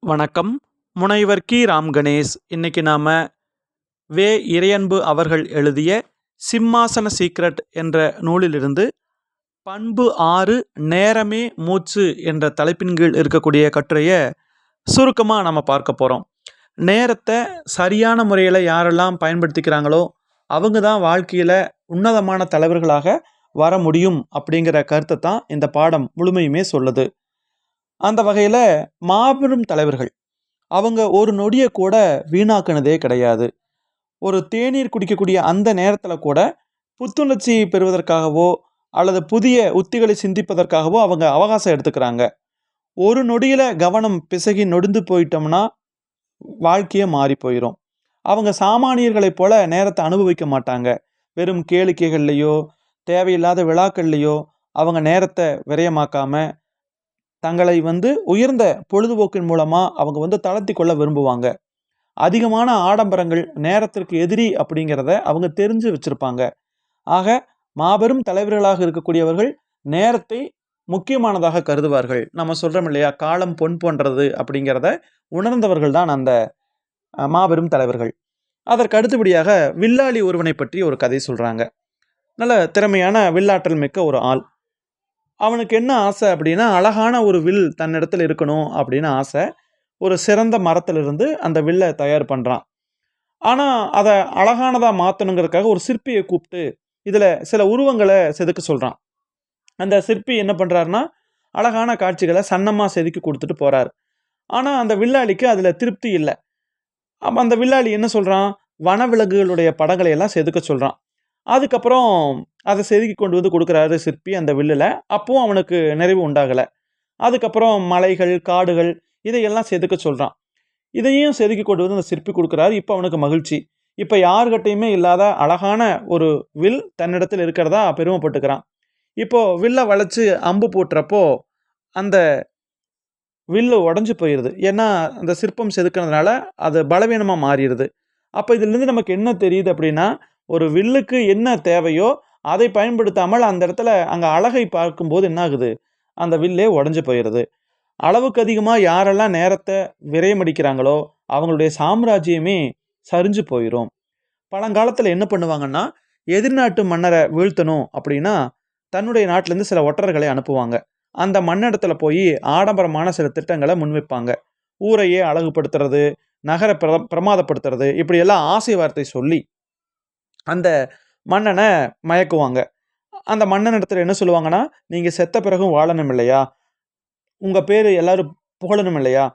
வணக்கம். முனைவர் கி. ராம் கணேஷ். இன்னைக்கு நாம வே. இறையன்பு அவர்கள் எழுதிய சிம்மாசன சீக்ரெட் என்ற நூலிலிருந்து பண்பு 6 நேரமே மூச்சு என்ற தலைப்பின் கீழ் இருக்கக்கூடிய கட்டுரையை சுருக்கமாக நம்ம பார்க்க போகிறோம். நேரத்தை சரியான முறையில் யாரெல்லாம் பயன்படுத்திக்கிறாங்களோ அவங்க தான் வாழ்க்கையில் உன்னதமான தலைவர்களாக வர முடியும் அப்படிங்கிற கருத்தை தான் இந்த பாடம் முழுமையுமே சொல்லுது. அந்த வகையில் மாபெரும் தலைவர்கள் அவங்க ஒரு நொடியை கூட வீணாக்குனதே கிடையாது. ஒரு தேநீர் குடிக்கக்கூடிய அந்த நேரத்தில் கூட புத்துணர்ச்சி பெறுவதற்காகவோ அல்லது புதிய உத்திகளை சிந்திப்பதற்காகவோ அவங்க அவகாசம் எடுத்துக்கிறாங்க. ஒரு நொடியில் கவனம் பிசகி நொடிந்து போயிட்டோம்னா வாழ்க்கையே மாறி போயிடும். அவங்க சாமானியர்களைப் போல நேரத்தை அனுபவிக்க மாட்டாங்க. வெறும் கேளிக்கைகள்லையோ தேவையில்லாத விழாக்கள்லையோ அவங்க நேரத்தை விரயமாக்காம தங்களை உயர்ந்த பொழுதுபோக்கின் மூலமாக அவங்க தளர்த்தி கொள்ள விரும்புவாங்க. அதிகமான ஆடம்பரங்கள் நேரத்திற்கு எதிரி அப்படிங்கிறத அவங்க தெரிஞ்சு வச்சுருப்பாங்க. ஆக மாபெரும் தலைவர்களாக இருக்கக்கூடியவர்கள் நேரத்தை முக்கியமானதாக கருதுவார்கள். நம்ம சொல்கிறோம் இல்லையா, காலம் பொன் போன்றது அப்படிங்கிறத உணர்ந்தவர்கள் தான் அந்த மாபெரும் தலைவர்கள். அதற்கு அடுத்தபடியாக வில்லாளி ஒருவனை பற்றி ஒரு கதை சொல்கிறாங்க. நல்ல திறமையான வில்லாற்றல் மிக்க ஒரு ஆள். அவனுக்கு என்ன ஆசை அப்படின்னா, அழகான ஒரு வில் தன்னிடத்தில் இருக்கணும் அப்படின்னு ஆசை. ஒரு சிறந்த மரத்திலிருந்து அந்த வில்லை தயார் பண்ணுறான். ஆனால் அதை அழகானதாக மாற்றணுங்கிறதுக்காக ஒரு சிற்பியை கூப்பிட்டு இதில் சில உருவங்களை செதுக்க சொல்கிறான். அந்த சிற்பி என்ன பண்ணுறாருன்னா, அழகான காட்சிகளை சன்னமாக செதுக்கி கொடுத்துட்டு போகிறார். ஆனால் அந்த வில்லாளிக்கு அதில் திருப்தி இல்லை. அப்போ அந்த வில்லாளி என்ன சொல்கிறான், வனவிலங்குகளுடைய படங்களை எல்லாம் செதுக்க சொல்கிறான். அதுக்கப்புறம் அதை செதுக்கி கொண்டு வந்து கொடுக்குறாரு சிற்பி அந்த வில்லில். அப்பவும் அவனுக்கு நிறைவு உண்டாகலை. அதுக்கப்புறம் மலைகள், காடுகள் இதையெல்லாம் செதுக்க சொல்கிறான். இதையும் செதுக்கி கொண்டு வந்து அந்த சிற்பி கொடுக்குறாரு. இப்போ அவனுக்கு மகிழ்ச்சி. இப்போ யாருக்கிட்டையுமே இல்லாத அழகான ஒரு வில் தன்னிடத்தில் இருக்கிறதா பெருமைப்பட்டுக்கிறான். இப்போது வில்லை வளைச்சு அம்பு போட்டுறப்போ அந்த வில்லு உடஞ்சி போயிடுது. ஏன்னா அந்த சிற்பம் செதுக்கினதுனால அது பலவீனமாக மாறிடுது. அப்போ இதிலிருந்து நமக்கு என்ன தெரியுது அப்படின்னா, ஒரு வில்லுக்கு என்ன தேவையோ அதை பயன்படுத்தாமல் அந்த இடத்துல அங்கே அழகை பார்க்கும்போது என்ன ஆகுது, அந்த வில்லே உடஞ்சி போயிடுது. அளவுக்கு அதிகமாக யாரெல்லாம் நேரத்தை விரயமடிக்கிறாங்களோ அவங்களுடைய சாம்ராஜ்யமே சரிஞ்சு போயிடும். பழங்காலத்தில் என்ன பண்ணுவாங்கன்னா, எதிர்நாட்டு மன்னரை வீழ்த்தணும் அப்படின்னா தன்னுடைய நாட்டிலேருந்து சில ஒற்றர்களை அனுப்புவாங்க. அந்த மன்னிடத்துல போய் ஆடம்பரமான சில திட்டங்களை முன்வைப்பாங்க. ஊரையே அழகுபடுத்துறது, நகரை பிரமாதப்படுத்துறது, இப்படியெல்லாம் ஆசை வார்த்தை சொல்லி அந்த மன்னனை மயக்குவாங்க. அந்த மன்னன் இடத்துல என்ன சொல்லுவாங்கன்னா, நீங்கள் செத்த பிறகும் வாழணும் இல்லையா, உங்கள் பேர் எல்லாரும் புகழணும் இல்லையா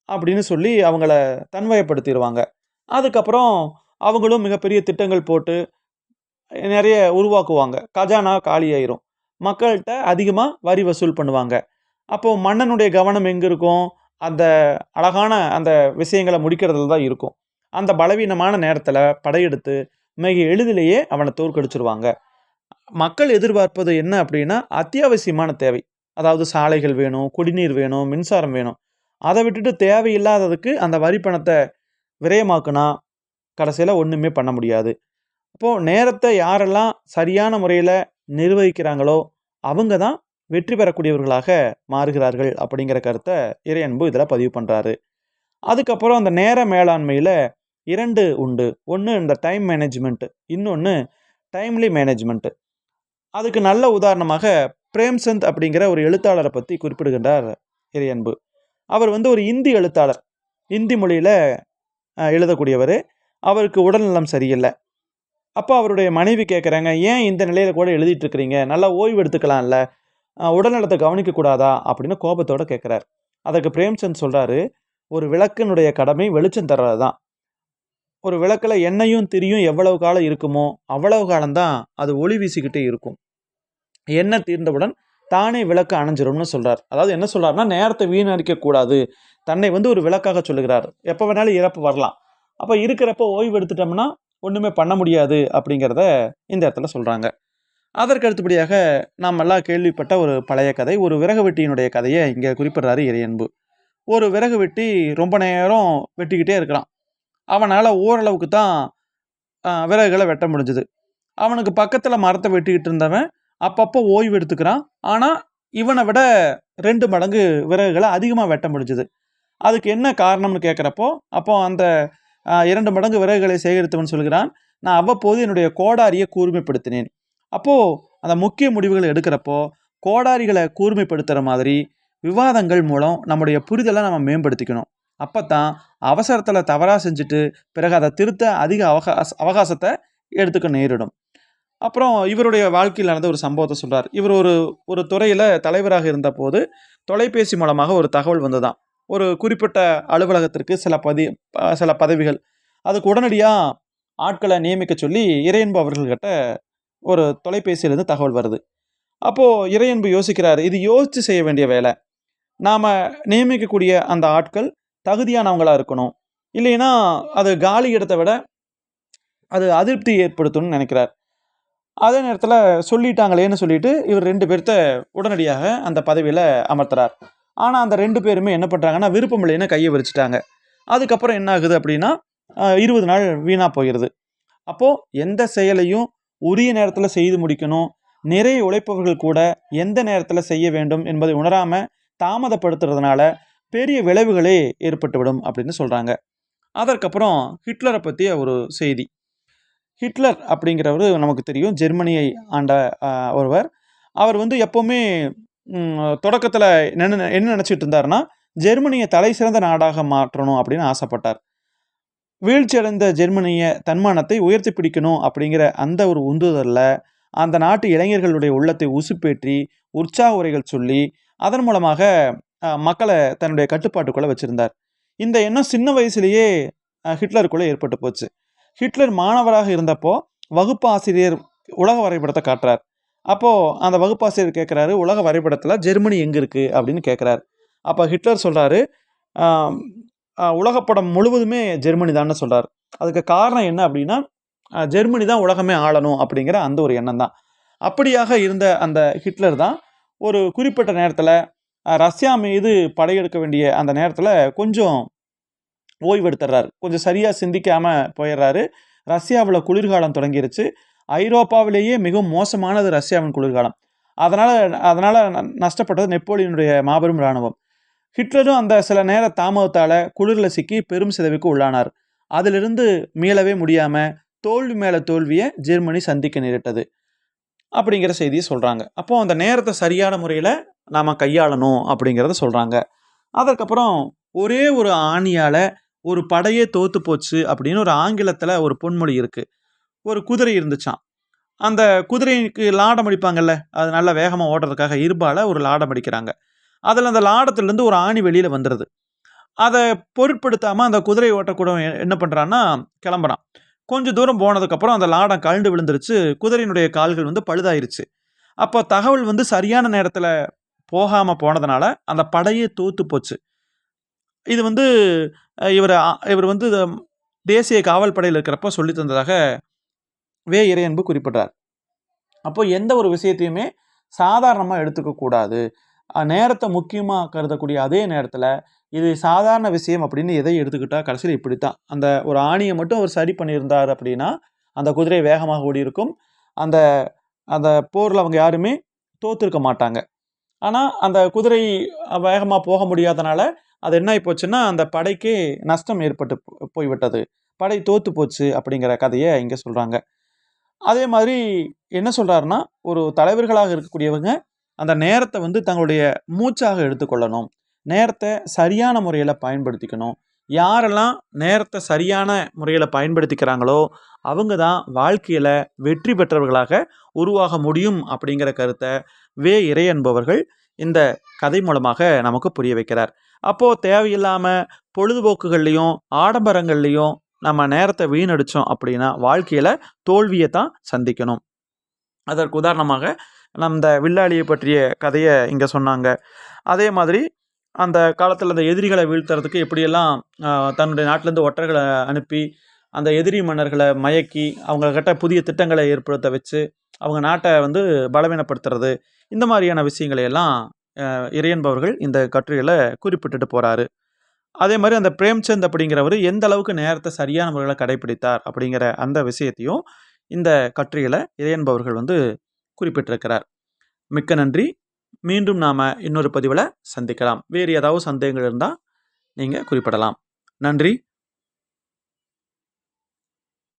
அப்படின்னு சொல்லி அவங்கள தன்வயப்படுத்திடுவாங்க. அதுக்கப்புறம் அவங்களும் மிகப்பெரிய திட்டங்கள் போட்டு நிறைய உருவாக்குவாங்க. கஜானா காலியாயிரும். மக்கள்கிட்ட அதிகமாக வரி வசூல் பண்ணுவாங்க. அப்போது மன்னனுடைய கவனம் எங்கே இருக்கும், அந்த அழகான அந்த விஷயங்களை முடிக்கிறதுல தான் இருக்கும். அந்த பலவீனமான நேரத்தில் படையெடுத்து மிக எளிதிலேயே அவனை தோற்கடிச்சிருவாங்க. மக்கள் எதிர்பார்ப்பது என்ன அப்படின்னா, அத்தியாவசியமான தேவை. அதாவது சாலைகள் வேணும், குடிநீர் வேணும், மின்சாரம் வேணும். அதை விட்டுட்டு தேவையில்லாததுக்கு அந்த வரி பணத்தை விரயமாக்குனா கடைசியில் ஒன்றுமே பண்ண முடியாது. அப்போது நேரத்தை யாரெல்லாம் சரியான முறையில் நிர்வகிக்கிறாங்களோ அவங்க தான் வெற்றி பெறக்கூடியவர்களாக மாறுகிறார்கள் அப்படிங்கிற கருத்தை இறையன்பு இதில் பதிவு பண்ணுறாரு. அதுக்கப்புறம் அந்த நேர மேலாண்மையில் 2 உண்டு. ஒன்று இந்த டைம் மேனேஜ்மெண்ட்டு, இன்னொன்று டைம்லி மேனேஜ்மெண்ட்டு. அதுக்கு நல்ல உதாரணமாக பிரேம்சந்த் அப்படிங்கிற ஒரு எழுத்தாளரை பற்றி குறிப்பிடுகின்றார் இறையன்பு. அவர் ஒரு இந்தி எழுத்தாளர். இந்தி மொழியில் எழுதக்கூடியவர். அவருக்கு உடல்நலம் சரியில்லை. அப்போ அவருடைய மனைவி கேட்குறாங்க, ஏன் இந்த நிலையில் கூட எழுதிட்டு இருக்கிறீங்க, நல்லா ஓய்வு எடுத்துக்கலாம்ல, உடல்நலத்தை கவனிக்கக்கூடாதா அப்படின்னு கோபத்தோடு கேட்குறார். அதற்கு பிரேம்சந்த் சொல்கிறாரு, ஒரு விளக்கினுடைய கடமை வெளிச்சம் தர்றது தான். ஒரு விளக்கில் எண்ணெயும் திரியும் எவ்வளவு காலம் இருக்குமோ அவ்வளவு காலம்தான் அது ஒளி வீசிக்கிட்டே இருக்கும். எண்ணெய் தீர்ந்தவுடன் தானே விளக்கு அணைஞ்சிரும்னு சொல்கிறார். அதாவது என்ன சொல்கிறாருன்னா, நேரத்தை வீணடிக்கக்கூடாது. தன்னை ஒரு விளக்காக சொல்லுகிறார். எப்போ வேணாலும் இறப்பு வரலாம். அப்போ இருக்கிறப்ப ஓய்வு எடுத்துட்டோம்னா ஒன்றுமே பண்ண முடியாது அப்படிங்கிறத இந்த இடத்துல சொல்கிறாங்க. அதற்கு அடுத்தபடியாக நாம் எல்லாம் கேள்விப்பட்ட ஒரு பழைய கதை, ஒரு விறகு வெட்டியினுடைய கதையை இங்கே குறிப்பிடுறாரு இறையன்பு. ஒரு விறகு வெட்டி ரொம்ப நேரம் வெட்டிக்கிட்டே இருக்கிறான். அவனால் ஓரளவுக்கு தான் விறகுகளை வெட்ட முடிஞ்சுது. அவனுக்கு பக்கத்தில் மரத்தை வெட்டிக்கிட்டு இருந்தவன் அப்பப்போ ஓய்வு எடுத்துக்கிறான். ஆனால் இவனை விட 2 மடங்கு விறகுகளை அதிகமாக வெட்ட முடிஞ்சுது. அதுக்கு என்ன காரணம்னு கேட்குறப்போ, அப்போ அந்த 2 மடங்கு விறகுகளை சேகரித்தவன் சொல்கிறான், "நான் அவ்வப்போது என்னுடைய கோடாரியை கூர்மைப்படுத்தினேன்." அப்போ அந்த முக்கிய முடிவுகளை எடுக்கிறப்போ, கோடாரிகள கூர்மைப்படுத்துற மாதிரி விவாதங்கள் மூலம் நம்முடைய புரிதலை நம்ம மேம்படுத்திக்கணும். அப்பத்தான் அவசரத்துல தவறா செஞ்சுட்டு, பிறகு அத திருத்த அதிக அவகாசத்த எடுத்துக்க நேரிடும். அப்புறம் இவருடைய வாழ்க்கையில் நடந்த ஒரு சம்பவத்த சொல்றார். இவர் ஒரு ஒரு துறையில தலைவராக இருந்தபோது, தொலைபேசி மூலமாக ஒரு தகவல் வந்ததாம். ஒரு குறிப்பிட்ட அலுவலகத்திற்கு சில பதவிகள். அதுக்கு உடனடியா ஆட்கள நியமிக்க சொல்லி இறையன்பு அவர்கள்கிட்ட ஒரு தொலைபேசியிலிருந்து தகவல் வருது. அப்போ இறையன்பு யோசிக்கிறாரு. இது யோசிச்சு செய்ய வேண்டிய வேலை. நாம நியமிக்கக்கூடிய அந்த ஆட்கள் தகுதியானவங்களா இருக்கணும். இல்லைன்னா, அது காலி இடத்த விட அது அதிருப்தி ஏற்படுத்தும்னு நினைக்கிறார். அதே நேரத்தில சொல்லிட்டாங்களேன்னு சொல்லிட்டு, இவர் 2 பேர்த்த உடனடியாக அந்த பதவியில அமர்த்துறார். ஆனா, அந்த 2 பேருமே என்ன பண்றாங்கன்னா, விருப்பம் இல்லைன்னு கைய விரிச்சுட்டாங்க. அதுக்கப்புறம் என்ன ஆகுது அப்படின்னா, 20 நாள் வீணா போயிருது. அப்போ எந்த செயலையும் உரிய நேரத்தில செய்து முடிக்கணும். நிறைய உழைப்பவர்கள் கூட எந்த நேரத்தில செய்ய வேண்டும் என்பதை உணராம தாமதப்படுத்துறதுனால பெரிய விளைவுகளே ஏற்பட்டுவிடும் அப்படின்னு சொல்றாங்க. அதற்கப்புறம் ஹிட்லர பத்திய ஒரு செய்தி. ஹிட்லர் அப்படிங்கிறவரு நமக்கு தெரியும். ஜெர்மனியை ஆண்ட ஒருவர். அவர் வந்து எப்பவுமே தொடக்கத்தில என்ன நினைச்சிட்டு இருந்தாருன்னா, ஜெர்மனிய தலைசிறந்த நாடாக மாற்றணும் அப்படின்னு ஆசைப்பட்டார். வீழ்ச்சியடைந்த ஜெர்மனிய தன்மானத்தை உயர்த்தி பிடிக்கணும் அப்படிங்கிற அந்த ஒரு உந்துதல்ல, அந்த நாட்டு இளைஞர்களுடைய உள்ளத்தை உசுப்பேற்றி, உற்சாக உரைகள் சொல்லி, அதன் மூலமாக மக்கள தன்னுடைய கட்டுப்பாட்டுக்குள்ள வச்சிருந்தார். இந்த எண்ணம் சின்ன வயசுலயே ஹிட்லருக்குள்ள ஏற்பட்டு போச்சு. ஹிட்லர் மாணவராக இருந்தப்போ, வகுப்பு ஆசிரியர் உலக வரைபடத்த காட்டுறார். அப்போ அந்த வகுப்பாசிரியர் கேட்குறாரு, "உலக வரைபடத்தில ஜெர்மனி எங்க இருக்கு?" அப்படின்னு கேட்குறாரு. அப்ப ஹிட்லர் சொல்றாரு, "ஆ உலகப்படம் முழுவதுமே ஜெர்மனி தான்னு" சொல்றாரு. அதுக்கு காரணம் என்ன அப்படின்னா, ஜெர்மனி தான் உலகமே ஆளணும் அப்படிங்கிற அந்த ஒரு எண்ணம் தான். அப்படியாக இருந்த அந்த ஹிட்லர் தான் ஒரு குறிப்பிட்ட நேரத்தில ரஷ்யா மீது படையெடுக்க வேண்டிய அந்த நேரத்தில கொஞ்சம் ஓய்வெடுத்துறாரு. கொஞ்சம் சரியா சிந்திக்காம போயிடுறாரு. ரஷ்யாவுல குளிர்காலம் தொடங்கிருச்சு. ஐரோப்பாவிலேயே மிகவும் மோசமானது ரஷ்யாவின் குளிர்காலம். அதனால அதனால நஷ்டப்பட்டது நெப்போலியனுடைய மாபெரும் இராணுவம். ஹிட்லரும் அந்த சில நேர தாமதத்தால குளிர்ல சிக்கி பெரும் சிதைவுக்கு உள்ளானார். அதிலிருந்து மீளவே முடியாம தோல்வி மேல தோல்விய ஜெர்மனி சந்திக்க நேரிட்டது. அப்படிங்கிற செய்திய சொல்றாங்க. அப்போ அந்த நேரத்த சரியான முறையில நாம கையாளணும் அப்படிங்கிறத சொல்றாங்க. அதற்கப்புறம் ஒரே ஒரு ஆணியால ஒரு படையே தோத்து போச்சு அப்படின்னு ஒரு ஆங்கிலத்துல ஒரு பொன்மொழி இருக்கு. ஒரு குதிரை இருந்துச்சாம். அந்த குதிரைக்கு லாடம் அடிப்பாங்கல்ல, அது நல்லா வேகமா ஓடுறதுக்காக இரும்பால ஒரு லாடம் அடிக்கிறாங்க. அதுல அந்த லாடத்திலிருந்து ஒரு ஆணி வெளியில வந்துருது. அத பொருட்படுத்தாம அந்த குதிரையை ஓட்டக்கூடியவன் என்ன பண்றான்னா, கிளம்புறான். கொஞ்சம் தூரம் போனதுக்கப்புறம் அந்த லாடம் கழண்டு விழுந்துருச்சு. குதிரையினுடைய கால்கள் வந்து பழுதாயிருச்சு. அப்போ தகவல் வந்து சரியான நேரத்துல போகாம போனதுனால, அந்த படையே தோத்து போச்சு. இது வந்து இவர் வந்து தேசிய காவல் படையில இருக்கிறப்போ சொல்லி தந்ததாக இறையன்பு குறிப்பிட்டார். அப்போ எந்த ஒரு விஷயத்தையுமே சாதாரணமா எடுத்துக்க கூடாது. நேரத்த முக்கியமா கருதக்கூடிய அதே நேரத்துல, இது சாதாரண விஷயம் அப்படின்னு எதை எடுத்துக்கிட்டா கடைசியில இப்படித்தான். அந்த ஒரு ஆணிய மட்டும் அவர் சரி பண்ணியிருந்தார் அப்படின்னா, அந்த குதிரை வேகமாக ஓடியிருக்கும். அந்த அந்த போர்ல அவங்க யாருமே தோத்திருக்க மாட்டாங்க. ஆனா, அந்த குதிரை வேகமா போக முடியாதனால, அது என்ன ஆயி போச்சுன்னா, அந்த படைக்கே நஷ்டம் ஏற்பட்டு போய்விட்டது. படை தோத்து போச்சு அப்படிங்கிற கதைய இங்க சொல்றாங்க. அதே மாதிரி என்ன சொல்றாருன்னா, ஒரு தலைவர்களாக இருக்கக்கூடியவங்க, அந்த நேரத்த வந்து தங்களுடைய மூச்சாக எடுத்துக்கொள்ளணும். நேரத்த சரியான முறையில பயன்படுத்திக்கணும். யாரெல்லாம் நேரத்த சரியான முறையில பயன்படுத்திக்கிறாங்களோ, அவங்க தான் வாழ்க்கையில வெற்றி பெற்றவர்களாக உருவாக முடியும் அப்படிங்கிற கருத்த இறையன்பவர்கள் இந்த கதை மூலமாக நமக்கு புரிய வைக்கிறார். அப்போ தேவையில்லாம பொழுதுபோக்குகள்லயும், ஆடம்பரங்கள்லயும் நம்ம நேரத்த வீணடிச்சோம் அப்படின்னா, வாழ்க்கையில தோல்விய தான் சந்திக்கணும். அதற்கு உதாரணமாக இந்த வில்லாளிய பற்றிய கதைய இங்க சொன்னாங்க. அதே மாதிரி அந்த காலத்துல அந்த எதிரிகள வீழ்த்துறதுக்கு எப்படியெல்லாம் தன்னுடைய நாட்டிலேருந்து ஒற்றர்கள அனுப்பி, அந்த எதிரி மன்னர்கள மயக்கி, அவங்க கிட்ட புதிய திட்டங்கள ஏற்படுத்த வச்சு, அவங்க நாட்ட வந்து பலவீனப்படுத்துறது, இந்த மாரியான விஷயங்களை எல்லாம் இறையன்பவர்கள் இந்த கட்டுரையில குறிப்பிட்டுட்டு போறாரு. அதே மாரி அந்த பிரேம்சந்த் அப்படிங்கிறவரு எந்த அளவுக்கு நேரத்த சரியான முறையில கடைப்பிடித்தார் அப்படிங்கிற அந்த விஷயத்தையும் இந்த கட்டுரையில இறையன்பவர்கள் வந்து குறிப்பிட்டிருக்கிறார். மிக்க நன்றி. மீண்டும் நாம இன்னொரு பதிவுல சந்திக்கலாம். வேறு ஏதாவது சந்தேகங்கள் இருந்தா நீங்கள் குறிப்பிடலாம். நன்றி.